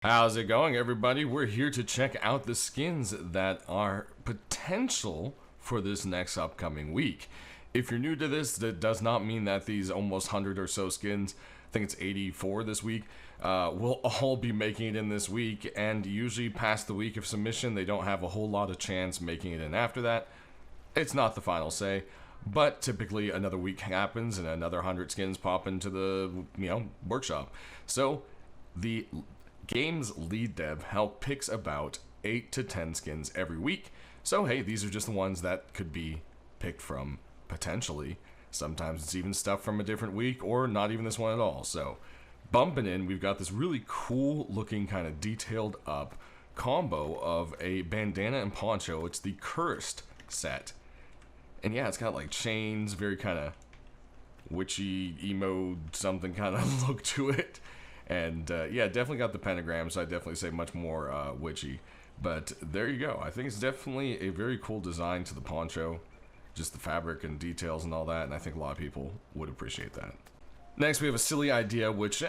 How's it going, everybody? We're here to check out the skins that are potential for this next upcoming week. If you're new to this, that does not mean that these almost 100 or so skins, I think it's 84 this week, will all be making it in this week, and usually past the week of submission, they don't have a whole lot of chance making it in after that. It's not the final say, but typically another week happens and another 100 skins pop into the, workshop. So, the game's lead dev help picks about 8 to 10 skins every week. So hey, these are just the ones that could be picked from potentially. Sometimes it's even stuff from a different week or not even this one at all. So bumping in, we've got this really cool looking kind of detailed up combo of a bandana and poncho. It's the Cursed set. And yeah, it's got like chains, very kind of witchy, emo, something kind of look to it. And yeah, definitely got the pentagram, so I definitely say much more witchy. But there you go. I think it's definitely a very cool design to the poncho. Just the fabric and details and all that, and I think a lot of people would appreciate that. Next, we have a silly idea, which,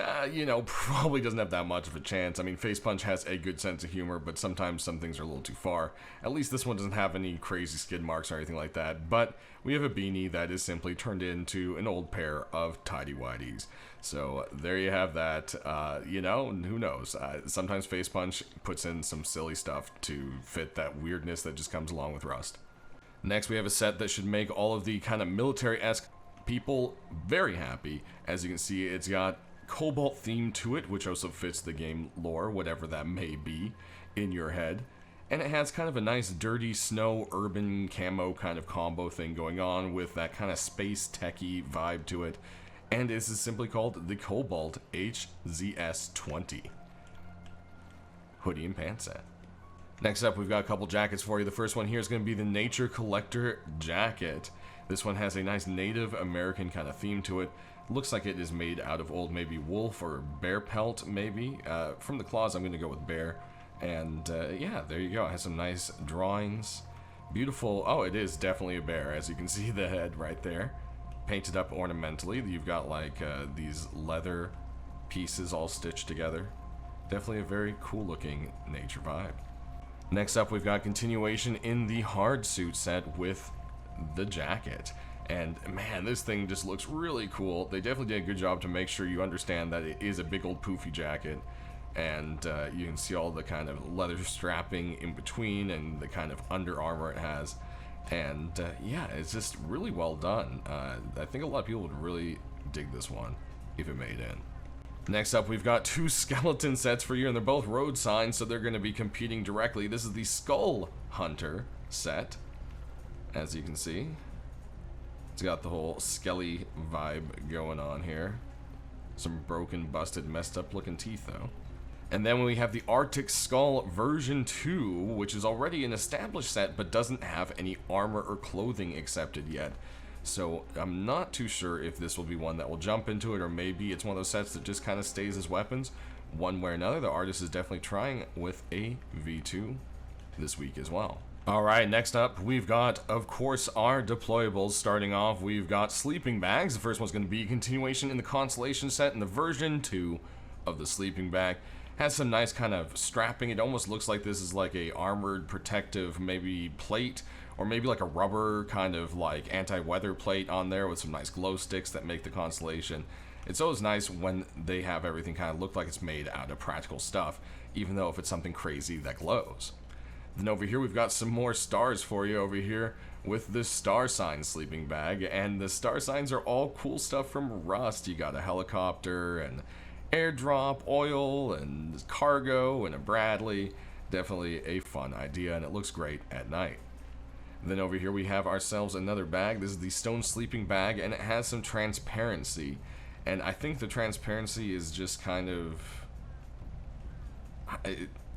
probably doesn't have that much of a chance. I mean, Face Punch has a good sense of humor, but sometimes some things are a little too far. At least this one doesn't have any crazy skid marks or anything like that. But we have a beanie that is simply turned into an old pair of tidy-whities. So there you have that. Who knows? Sometimes Face Punch puts in some silly stuff to fit that weirdness that just comes along with Rust. Next, we have a set that should make all of the kind of military-esque people very happy. As you can see, it's got cobalt theme to it, which also fits the game lore, whatever that may be in your head. And it has kind of a nice dirty snow urban camo kind of combo thing going on with that kind of space techie vibe to it. And this is simply called the Cobalt HZS20 hoodie and pants set. Next up, we've got a couple jackets for you. The first one here is going to be the Nature Collector jacket. This one has a nice Native American kind of theme to it. Looks like it is made out of old maybe wolf or bear pelt maybe. From the claws, I'm going to go with bear. And yeah, there you go. It has some nice drawings. Beautiful. Oh, it is definitely a bear, as you can see the head right there. Painted up ornamentally. You've got like these leather pieces all stitched together. Definitely a very cool looking nature vibe. Next up, we've got continuation in the hard suit set with the jacket. And man, this thing just looks really cool. They definitely did a good job to make sure you understand that it is a big old poofy jacket. And you can see all the kind of leather strapping in between and the kind of under armor it has. And yeah, it's just really well done. I think a lot of people would really dig this one if it made in. Next up, we've got two skeleton sets for you, and they're both road signs, so they're going to be competing directly. This is the Skull Hunter set, as you can see. It's got the whole skelly vibe going on here. Some broken, busted, messed up looking teeth, though. And then we have the Arctic Skull version 2, which is already an established set, but doesn't have any armor or clothing accepted yet. So I'm not too sure if this will be one that will jump into it, or maybe it's one of those sets that just kind of stays as weapons. One way or another, the artist is definitely trying with a V2 this week as well. Alright, next up, we've got, of course, our deployables. Starting off, we've got sleeping bags. The first one's going to be a continuation in the Constellation set, and the version 2 of the sleeping bag has some nice kind of strapping. It almost looks like this is like a armored protective maybe plate, or maybe like a rubber kind of like anti-weather plate on there with some nice glow sticks that make the Constellation. It's always nice when they have everything kind of look like it's made out of practical stuff, even though if it's something crazy that glows. Then over here we've got some more stars for you over here with this star sign sleeping bag, and the star signs are all cool stuff from Rust. You got a helicopter and airdrop, oil, and cargo, and a Bradley. Definitely a fun idea, and it looks great at night. Then over here we have ourselves another bag. This is the Stone Sleeping Bag, and it has some transparency. And I think the transparency is just kind of...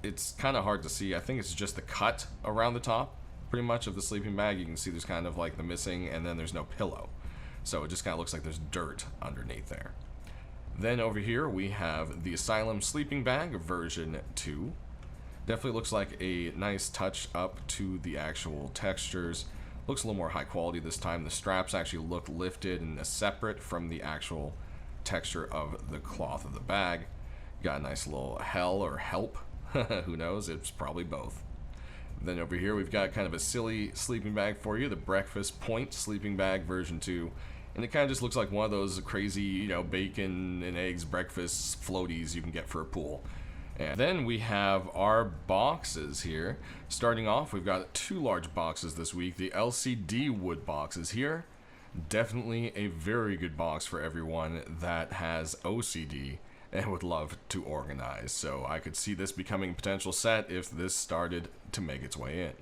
It's kind of hard to see. I think it's just the cut around the top, pretty much, of the sleeping bag. You can see there's kind of like the missing, and then there's no pillow. So it just kind of looks like there's dirt underneath there. Then over here we have the Asylum Sleeping Bag version 2. Definitely looks like a nice touch up to the actual textures. Looks a little more high quality this time. The straps actually look lifted and separate from the actual texture of the cloth of the bag. Got a nice little hell or help. Who knows? It's probably both. Then over here we've got kind of a silly sleeping bag for you, the Breakfast Point sleeping bag version 2. And it kind of just looks like one of those crazy, you know, bacon and eggs breakfast floaties you can get for a pool. And then we have our boxes here. Starting off, we've got 2 large boxes this week. The LCD wood boxes here. Definitely a very good box for everyone that has OCD and would love to organize. So I could see this becoming a potential set if this started to make its way in.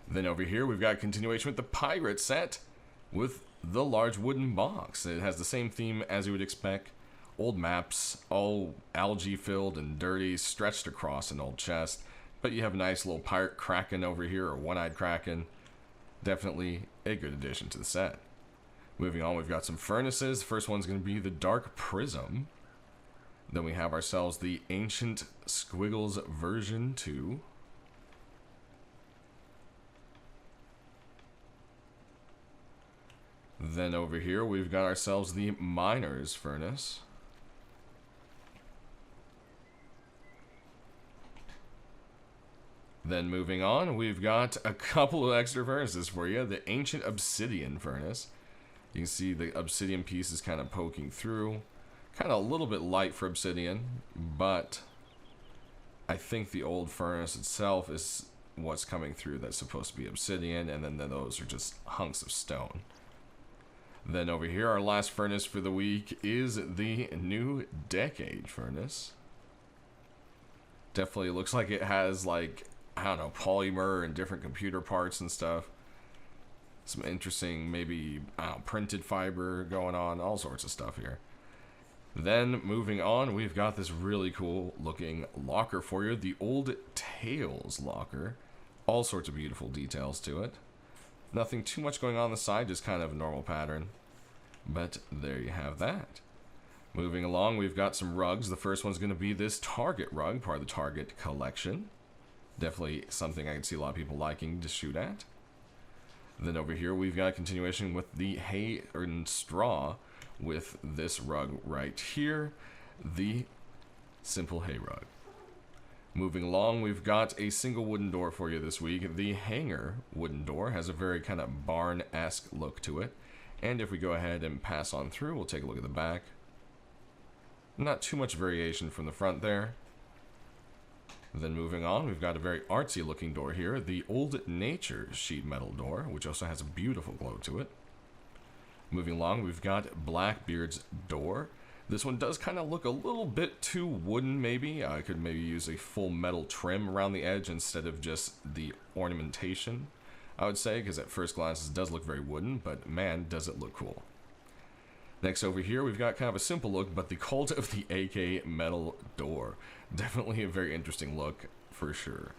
Then over here we've got a continuation with the Pirate set with the large wooden box. It has the same theme as you would expect. Old maps, all algae filled and dirty, stretched across an old chest. But you have a nice little pirate kraken over here, or one-eyed kraken. Definitely a good addition to the set. Moving on, we've got some furnaces. The first one's going to be the Dark Prism. Then we have ourselves the Ancient Squiggles version 2. Then over here we've got ourselves the Miner's Furnace. Then moving on, we've got a couple of extra furnaces for you. The Ancient Obsidian Furnace. You can see the obsidian piece is kind of poking through. Kind of a little bit light for obsidian, but I think the old furnace itself is what's coming through that's supposed to be obsidian, and then those are just hunks of stone. Then over here, our last furnace for the week is the New Decade Furnace. Definitely looks like it has, like, I don't know, polymer and different computer parts and stuff. Some interesting, maybe, I don't know, printed fiber going on, all sorts of stuff here. Then moving on, we've got this really cool looking locker for you, the Old Tales locker. All sorts of beautiful details to it. Nothing too much going on the side, just kind of a normal pattern. But there you have that. Moving along, we've got some rugs. The first one's going to be this Target rug, part of the Target collection. Definitely something I can see a lot of people liking to shoot at. Then over here, we've got a continuation with the hay and straw with this rug right here, the Simple Hay Rug. Moving along, we've got a single wooden door for you this week. The Hanger wooden door has a very kind of barn-esque look to it. And if we go ahead and pass on through, we'll take a look at the back. Not too much variation from the front there. Then moving on, we've got a very artsy looking door here, the Old Nature sheet metal door, which also has a beautiful glow to it. Moving along, we've got Blackbeard's door. This one does kind of look a little bit too wooden, maybe. I could maybe use a full metal trim around the edge instead of just the ornamentation, I would say, because at first glance it does look very wooden, but man, does it look cool. Next over here, we've got kind of a simple look, but the Cult of the AK metal door. Definitely a very interesting look, for sure.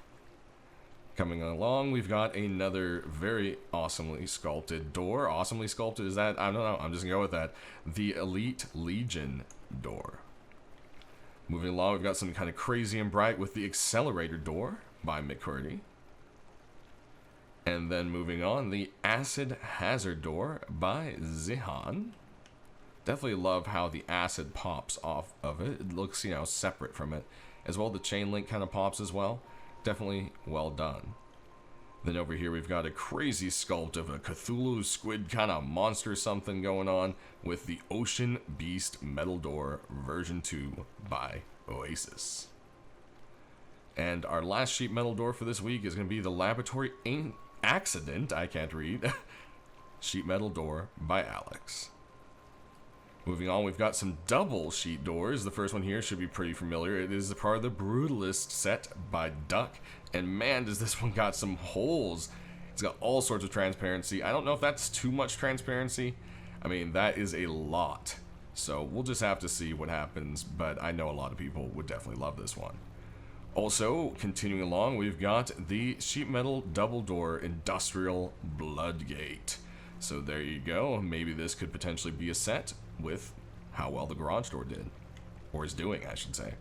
Coming along, we've got another very awesomely sculpted door. Awesomely sculpted, is that? I don't know, I'm just gonna go with that. The Elite Legion door. Moving along, we've got something kind of crazy and bright with the Accelerator door by McCurdy. And then moving on, the Acid Hazard door by Zihan. Definitely love how the acid pops off of it. It looks, you know, separate from it. As well, the chain link kind of pops as well. Definitely well done. Then over here we've got a crazy sculpt of a Cthulhu squid kind of monster something going on with the Ocean Beast Metal Door version 2 by Oasis. And our last sheet metal door for this week is going to be the Laboratory Accident, I can't read, sheet metal door by Alex. Moving on, we've got some double sheet doors. The first one here should be pretty familiar. It is a part of the Brutalist set by Duck. And man, does this one got some holes. It's got all sorts of transparency. I don't know if that's too much transparency. I mean, that is a lot. So we'll just have to see what happens. But I know a lot of people would definitely love this one. Also, continuing along, we've got the sheet metal double door Industrial Bloodgate. So there you go. Maybe this could potentially be a set with how well the garage door did, or is doing, I should say.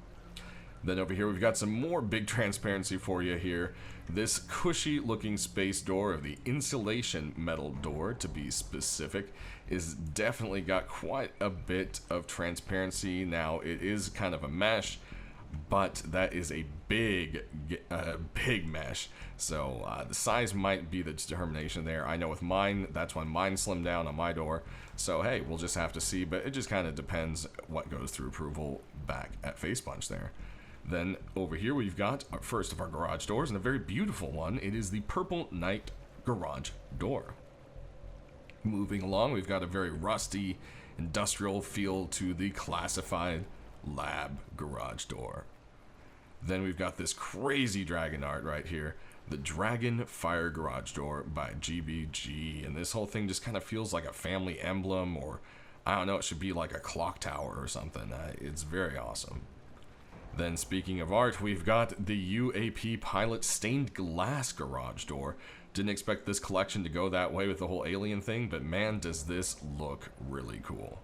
Then over here we've got some more big transparency for you here. This cushy looking space door, of the insulation metal door to be specific, is definitely got quite a bit of transparency. Now it is kind of a mesh, but that is a big mesh. So the size might be the determination there. I know with mine, that's when mine slimmed down on my door. So hey, we'll just have to see, but it just kind of depends what goes through approval back at Face Punch there. Then over here we've got our first of our garage doors, and a very beautiful one. It is the Purple Knight garage door. Moving along, we've got a very rusty industrial feel to the classified lab garage door. Then we've got this crazy dragon art right here, the Dragon Fire garage door by GBG, and this whole thing just kind of feels like a family emblem, or I don't know, it should be like a clock tower or something. It's very awesome. Then speaking of art, we've got the UAP Pilot stained glass garage door. Didn't expect this collection to go that way with the whole alien thing, but man, does this look really cool.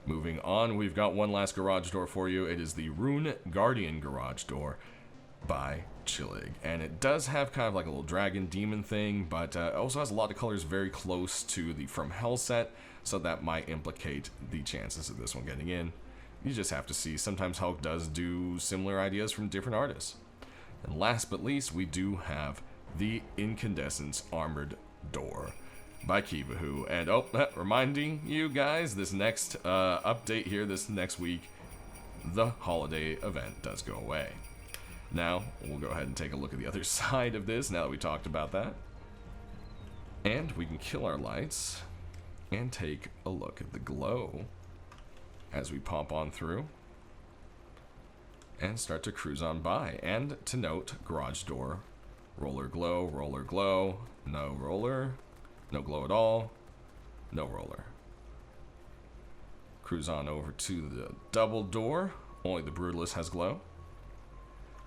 Moving on, we've got one last garage door for you. It is the Rune Guardian garage door by Chillig, and it does have kind of like a little dragon demon thing, but it also has a lot of colors very close to the From Hell set, so that might implicate the chances of this one getting in. You just have to see. Sometimes Hulk does do similar ideas from different artists. And last but least, we do have the Incandescence Armored Door by Kivahu. And reminding you guys, this next update here, this next week, the holiday event does go away. Now, we'll go ahead and take a look at the other side of this now that we talked about that. And we can kill our lights and take a look at the glow as we pop on through and start to cruise on by. And to note, garage door, roller glow, no roller, no glow at all, no roller. Cruise on over to the double door, only the Brutalist has glow.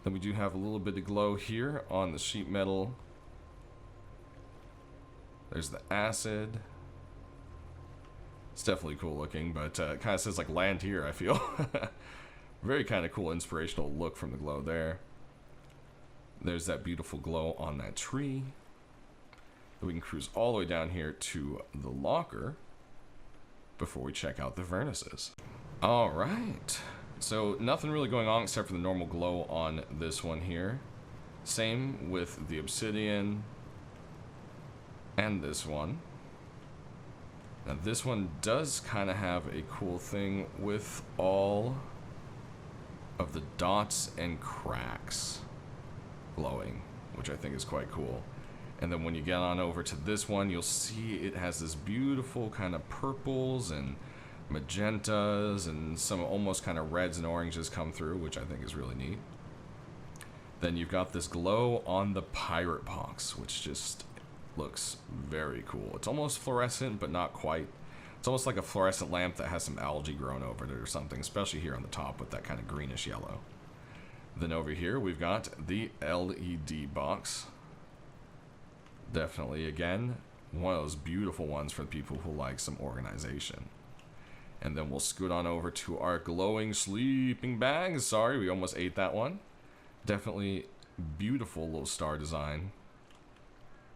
Then we do have a little bit of glow here on the sheet metal. There's the acid. It's definitely cool looking, but it kind of says like land here, I feel. Very kind of cool inspirational look from the glow there. There's that beautiful glow on that tree. Then we can cruise all the way down here to the locker before we check out the furnaces. All right. So nothing really going on except for the normal glow on this one here. Same with the obsidian and this one. Now this one does kind of have a cool thing with all of the dots and cracks glowing, which I think is quite cool. And then when you get on over to this one, you'll see it has this beautiful kind of purples and magentas and some almost kind of reds and oranges come through, which I think is really neat. Then you've got this glow on the pirate box, which just looks very cool. It's almost fluorescent, but not quite. It's almost like a fluorescent lamp that has some algae grown over it or something, especially here on the top with that kind of greenish yellow. Then over here we've got the LED box. Definitely, again, one of those beautiful ones for people who like some organization. And then we'll scoot on over to our glowing sleeping bag. Sorry, we almost ate that one. Definitely beautiful little star design.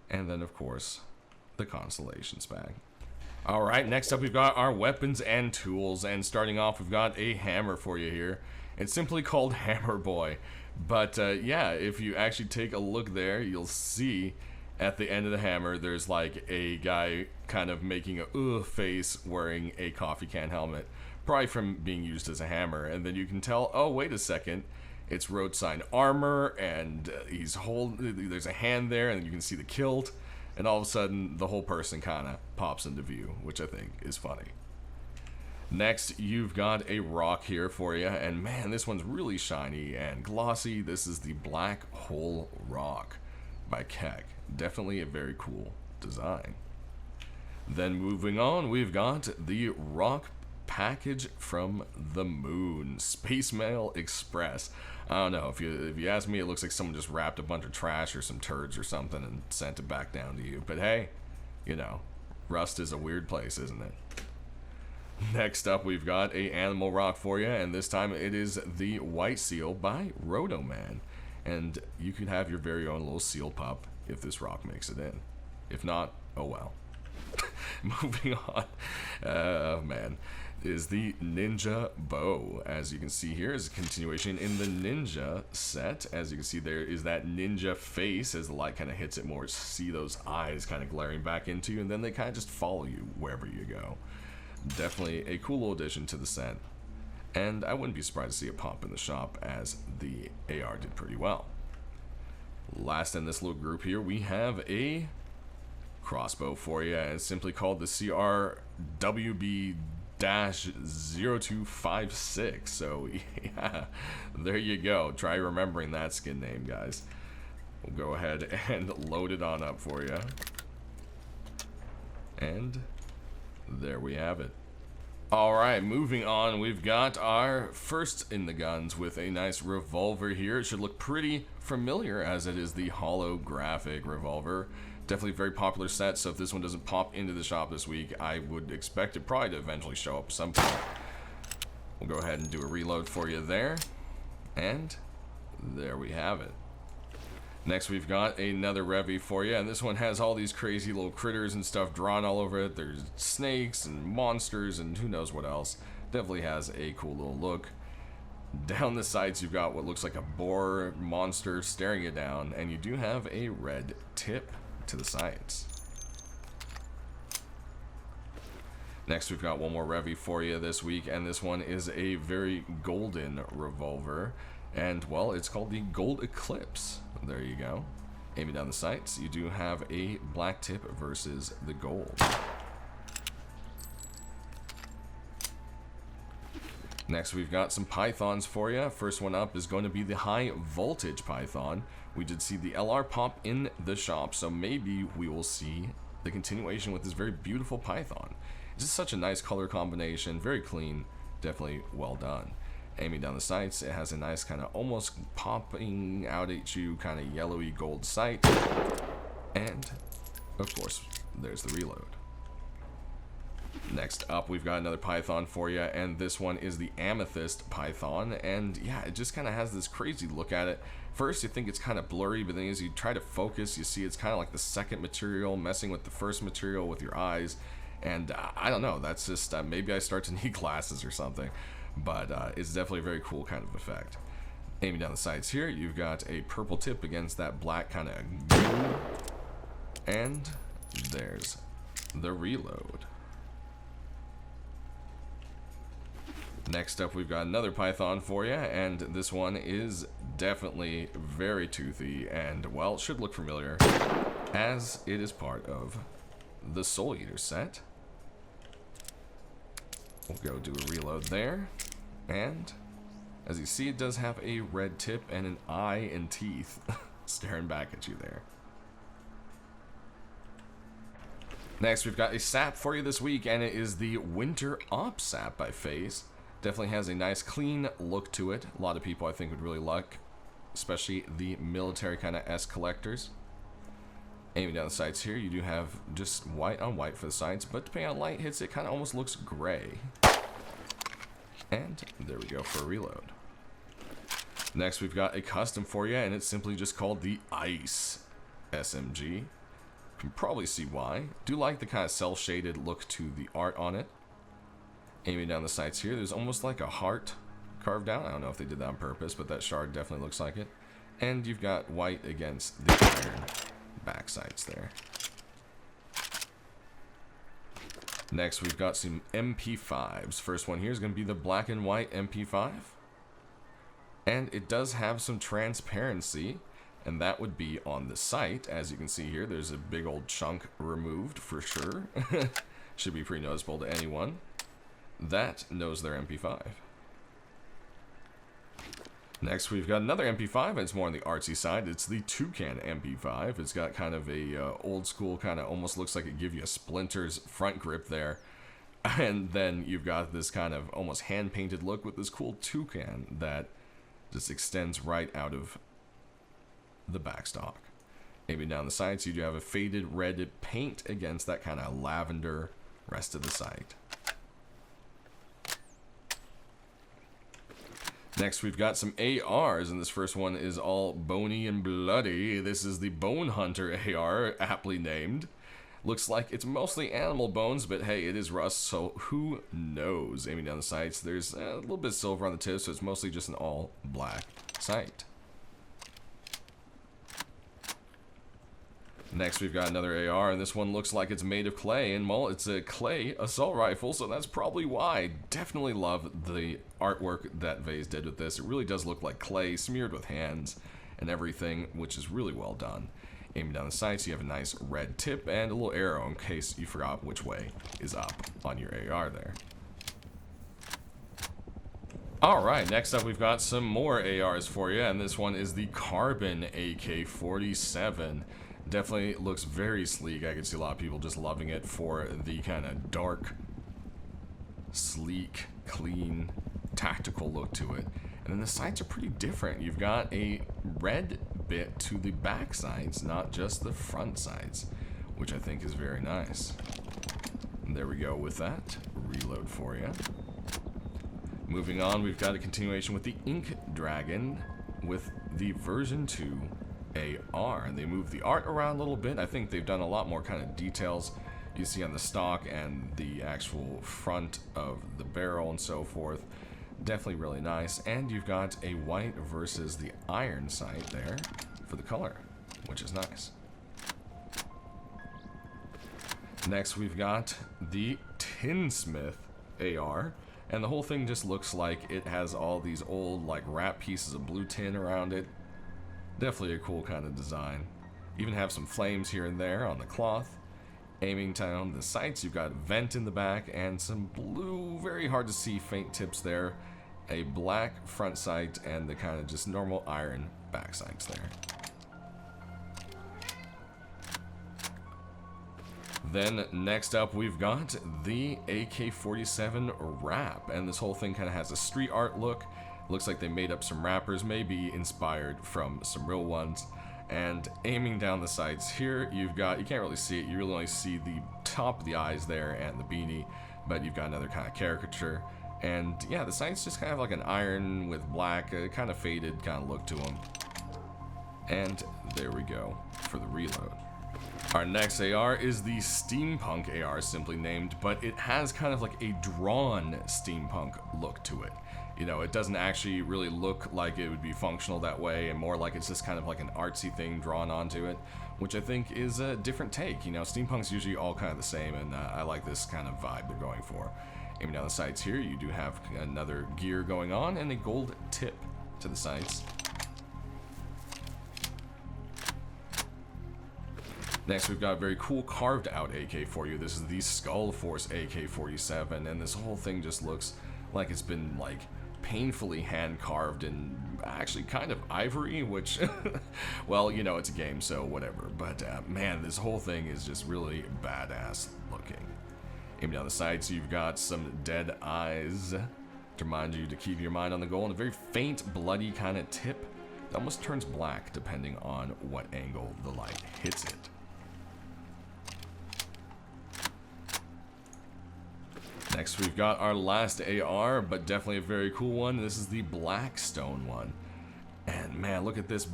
And then, of course, the Constellations bag. Alright, next up we've got our weapons and tools. And starting off, we've got a hammer for you here. It's simply called Hammer Boy. But, yeah, if you actually take a look there, you'll see at the end of the hammer, there's like a guy kind of making a face wearing a coffee can helmet. Probably from being used as a hammer. And then you can tell, oh, wait a second. It's road sign armor, and there's a hand there, and you can see the kilt, and all of a sudden, the whole person kind of pops into view, which I think is funny. Next, you've got a rock here for you, and man, this one's really shiny and glossy. This is the Black Hole Rock by Keck. Definitely a very cool design. Then moving on, we've got the rock package from the moon, Space Mail Express. I don't know, if you ask me, it looks like someone just wrapped a bunch of trash or some turds or something and sent it back down to you. But hey, you know, Rust is a weird place, isn't it? Next up, we've got a animal rock for you, and this time it is the White Seal by Rotoman. And you can have your very own little seal pup if this rock makes it in. If not, oh well. Moving on. Man. is the Ninja Bow. As you can see here, is a continuation in the Ninja set. As you can see, there is that Ninja face as the light kind of hits it more. See those eyes kind of glaring back into you, and then they kind of just follow you wherever you go. Definitely a cool little addition to the set, and I wouldn't be surprised to see it pop in the shop, as the AR did pretty well. Last in this little group here, we have a crossbow for you, and it's simply called the CRWB-0256. So yeah, there you go. Try remembering that skin name, guys. We'll go ahead and load it on up for you, and there we have it. Alright, moving on, we've got our first in the guns with a nice revolver here. It should look pretty familiar, as it is the holographic revolver. Definitely a very popular set, so if this one doesn't pop into the shop this week, I would expect it probably to eventually show up at some point. We'll go ahead and do a reload for you there, and there we have it. Next, we've got another Revy for you, and this one has all these crazy little critters and stuff drawn all over it. There's snakes and monsters and who knows what else. Definitely has a cool little look. Down the sides, you've got what looks like a boar monster staring you down, and you do have a red tip to the sides. Next, we've got one more Revy for you this week, and this one is a very golden revolver. And, well, it's called the Gold Eclipse. There you go. Aiming down the sights, you do have a black tip versus the gold. Next, we've got some pythons for you. First one up is going to be the high voltage python. We did see the LR pop in the shop, so maybe we will see the continuation with this very beautiful python. It's just such a nice color combination, very clean, definitely well done. Aiming down the sights, it has a nice kind of almost popping out at you kind of yellowy gold sight, and of course there's the reload. Next up, we've got another python for you, and this one is the Amethyst python, and yeah, it just kind of has this crazy look at it. First you think it's kind of blurry, but then as you try to focus, you see it's kind of like the second material messing with the first material with your eyes, and I don't know, that's just maybe I start to need glasses or something. But it's definitely a very cool kind of effect. Aiming down the sights here, you've got a purple tip against that black kind of goo. And there's the reload. Next up, we've got another python for you, and this one is definitely very toothy and, well, should look familiar, as it is part of the Soul Eater set. We'll go do a reload there, and as you see, it does have a red tip and an eye and teeth staring back at you there. Next, we've got a sap for you this week, and it is the Winter Op sap by FaZe. Definitely has a nice clean look to it. A lot of people I think would really like, especially the military kind of S collectors. Aiming down the sights here, you do have just white on white for the sights, but depending on light hits, it kind of almost looks gray. And there we go for a reload. Next, we've got a custom for you, and it's simply just called the Ice SMG. You can probably see why. Do like the kind of cel-shaded look to the art on it. Aiming down the sights here, there's almost like a heart carved out. I don't know if they did that on purpose, but that shard definitely looks like it. And you've got white against the iron back sights there. Next, we've got some MP5s. First one here is going to be the black and white MP5. And it does have some transparency, and that would be on the sight. As you can see here, there's a big old chunk removed for sure. Should be pretty noticeable to anyone that knows their MP5. Next, we've got another MP5, and it's more on the artsy side. It's the Twocan MP5. It's got kind of a old school, kind of almost looks like it gives you a Splinter's front grip there. And then you've got this kind of almost hand-painted look with this cool toucan that just extends right out of the backstock. Aiming down the sides, you do have a faded red paint against that kind of lavender rest of the sight. Next, we've got some ARs, and this first one is all bony and bloody. This is the Bone Hunter AR, aptly named. Looks like it's mostly animal bones, but hey, it is rust, so who knows? Aiming down the sights, there's a little bit of silver on the tip, so it's mostly just an all black sight. Next, we've got another AR, and this one looks like it's made of clay, and well, it's a clay assault rifle, so that's probably why. Definitely love the artwork that Vase did with this. It really does look like clay smeared with hands and everything, which is really well done. Aiming down the sights, you have a nice red tip and a little arrow in case you forgot which way is up on your AR there. Alright, next up we've got some more ARs for you, and this one is the Carbon AK47. Definitely looks very sleek. I can see a lot of people just loving it for the kind of dark, sleek, clean, tactical look to it. And then the sights are pretty different. You've got a red bit to the back sights, not just the front sights, which I think is very nice. And there we go with that. Reload for you. Moving on, we've got a continuation with the Ink Dragon with the version 2 AR. And they move the art around a little bit. I think they've done a lot more kind of details you see on the stock and the actual front of the barrel and so forth. Definitely really nice. And you've got a white versus the iron sight there for the color, which is nice. Next, we've got the Tinsmith AR. And the whole thing just looks like it has all these old, like, wrap pieces of blue tin around it. Definitely a cool kind of design. Even have some flames here and there on the cloth. Aiming down the sights, you've got vent in the back and some blue, very hard to see faint tips there. A black front sight and the kind of just normal iron back sights there. Then next up we've got the AK47 Wrap, and this whole thing kind of has a street art look. Looks like they made up some wrappers, maybe inspired from some real ones. And aiming down the sights here, you've got, you can't really see it, you really only see the top of the eyes there and the beanie, but you've got another kind of caricature. And yeah, the sights just kind of like an iron with black, kind of faded kind of look to them. And there we go for the reload. Our next AR is the Steampunk AR, simply named, but it has kind of like a drawn steampunk look to it. You know, it doesn't actually really look like it would be functional that way, and more like it's just kind of like an artsy thing drawn onto it, which I think is a different take. You know, steampunk's usually all kind of the same, and I like this kind of vibe they're going for. Aiming down the sights here, you do have another gear going on, and a gold tip to the sights. Next, we've got a very cool carved out AK for you. This is the Skull Force AK47, and this whole thing just looks like it's been like painfully hand carved in actually kind of ivory, which well, you know, it's a game, so whatever. But man, this whole thing is just really badass looking. Aiming down the sights, you've got some dead eyes to remind you to keep your mind on the goal, and a very faint bloody kind of tip that almost turns black depending on what angle the light hits it. Next, we've got our last AR, but definitely a very cool one. This is the Blackstone one. And man, look at this,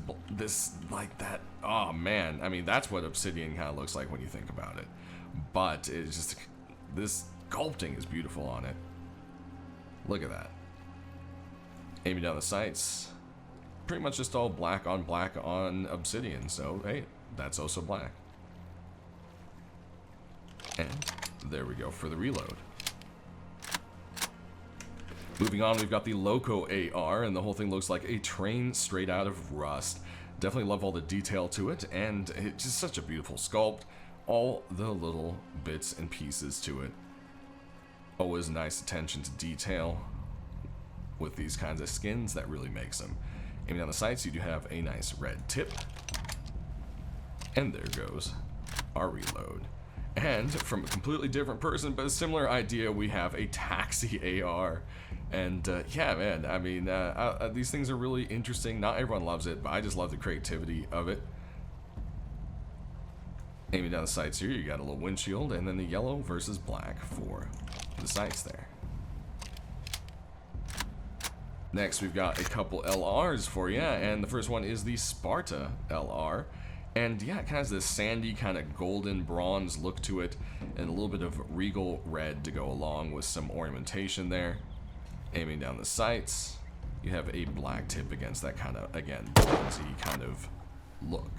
like that. Oh man, I mean, that's what Obsidian kind of looks like when you think about it. But it's just, this sculpting is beautiful on it. Look at that. Aiming down the sights, pretty much just all black on Obsidian. So hey, that's also black. And there we go for the reload. Moving on, we've got the Loco AR, and the whole thing looks like a train straight out of Rust. Definitely love all the detail to it, and it's just such a beautiful sculpt. All the little bits and pieces to it. Always nice attention to detail with these kinds of skins that really makes them. Aiming down the sights, you do have a nice red tip. And there goes our reload. And from a completely different person, but a similar idea, we have a Taxi AR. And yeah, man, I mean, these things are really interesting. Not everyone loves it, but I just love the creativity of it. Aiming down the sights here, you got a little windshield, and then the yellow versus black for the sights there. Next, we've got a couple LRs for you, and the first one is the Spartan LR. And yeah, it kind of has this sandy kind of golden bronze look to it, and a little bit of regal red to go along with some ornamentation there. Aiming down the sights, you have a black tip against that kind of, again, bronzy kind of look.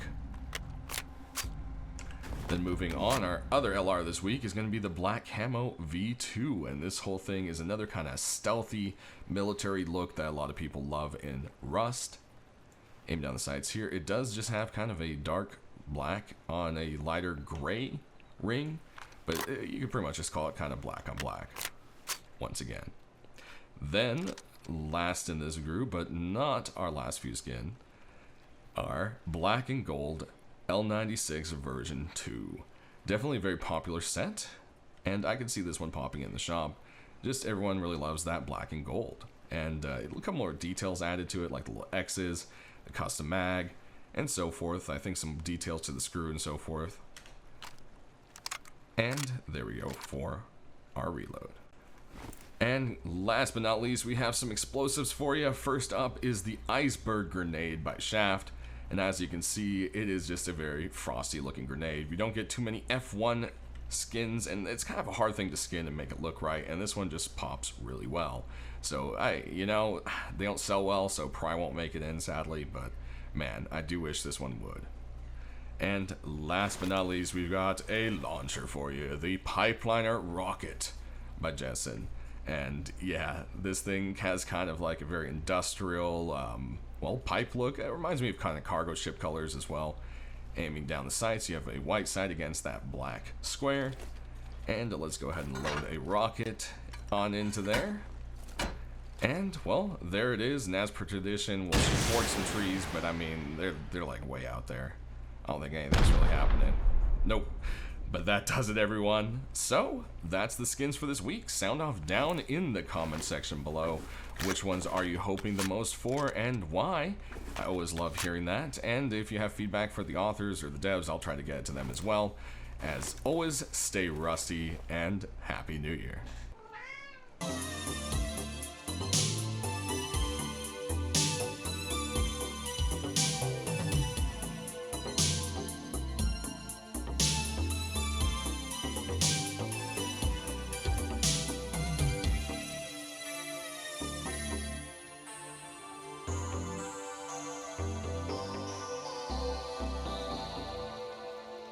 Then moving on, our other LR this week is going to be the Black Camo V2, and this whole thing is another kind of stealthy military look that a lot of people love in Rust. Aim down the sights here, it does just have kind of a dark black on a lighter gray ring, but you could pretty much just call it kind of black on black once again. Then, last in this group, but not our last few skin, are black and gold L96 version 2. Definitely a very popular set, and I could see this one popping in the shop. Just everyone really loves that black and gold. And a couple more details added to it, like the little X's, the custom mag, and so forth. I think some details to the screw and so forth. And there we go for our reload. And last but not least, we have some explosives for you. First up is the Iceberg Grenade by Shaft. And as you can see, it is just a very frosty looking grenade. You don't get too many F1 skins, and it's kind of a hard thing to skin and make it look right, and this one just pops really well. So you know, they don't sell well, so probably won't make it in, sadly, but man, I do wish this one would. And last but not least, we've got a launcher for you, the Pipeliner Rocket by Jessen. And yeah, this thing has kind of like a very industrial, well, pipe look. It reminds me of kind of cargo ship colors as well. Aiming down the sights, you have a white sight against that black square. And let's go ahead and load a rocket on into there. And, well, there it is. And as per tradition, we'll support some trees, but I mean, they're like way out there. I don't think anything's really happening. Nope. But that does it, everyone. So, that's the skins for this week. Sound off down in the comment section below. Which ones are you hoping the most for and why? I always love hearing that. And if you have feedback for the authors or the devs, I'll try to get it to them as well. As always, stay rusty and Happy New Year.